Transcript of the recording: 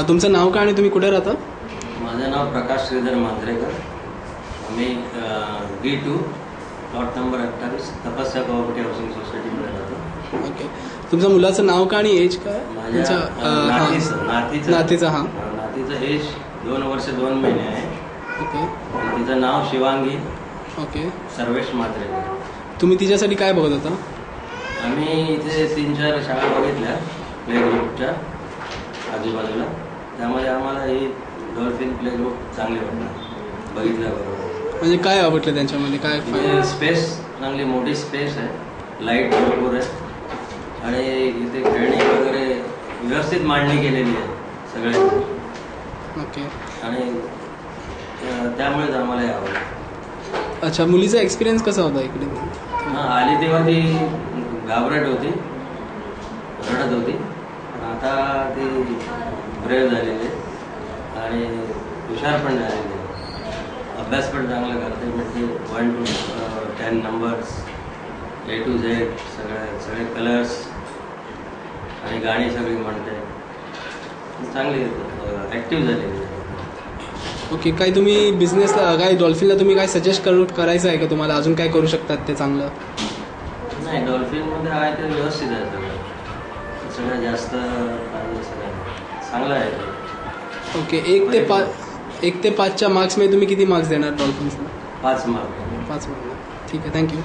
तुमचं नाव काय आणि तुम्ही कुठे राहता? माझं नाव प्रकाश श्रीधर मांजरेकर. आम्ही B2 प्लॉट नंबर 28 तपस्या कोऑपरेटिव्ह हाऊसिंग सोसायटीमध्ये राहतो. ओके. तुमच्या मुलाचं नाव काय आणि एज काय? माझ्या नातीचं नातीचं एज 2 वर्ष 2 महिने आहे. ओके. तिचं नाव शिवांगी. ओके. सर्वेश मांजरेकर. तुम्ही तिच्यासाठी काय बघत होता? आम्ही इथे 3-4 शाळा बघितल्या प्ले ग्रुपच्या आजूबाजूला. त्यामध्ये आम्हाला ही डॉल्फिन प्ले ग्रुप चांगले वाटतात बघितल्याबरोबर. म्हणजे काय आवडलं त्यांच्यामध्ये? काय स्पेस चांगली मोठी स्पेस आहे, लाईट भरपूर आहे आणि इथे खेळणी वगैरे व्यवस्थित मांडणी केलेली आहे सगळ्यांची. ओके. आणि त्यामुळेच आम्हाला हे आवडलं. अच्छा. मुलीचा एक्सपिरियन्स कसा होता इकडे? आली तेव्हा ती घाबरट होती, रडत होती. आता ती ब्रेव झालेली आहे आणि हुशार पण झालेली आहे. अभ्यास पण चांगला करते. म्हणजे 1 to 10 numbers, A to Z सगळे कलर्स आणि गाणी सगळी म्हणते. चांगली ॲक्टिव्ह झालेली आहे. ओके. काही तुम्ही बिझनेसला काय डॉल्फिनला तुम्ही काय सजेस्ट करायचं आहे का तुम्हाला? अजून काय करू शकतात ते चांगलं? नाही, डॉल्फिनमध्ये आहे ते व्यवस्थित आहे सगळं जास्त पाहिजे सगळं चांगलं आहे ते. ओके. 1 ते 5च्या मार्क्समध्ये तुम्ही किती मार्क्स देणार डॉल्फिन्सला? 5 मार्क. 5 मार्क. ठीक आहे. थँक्यू.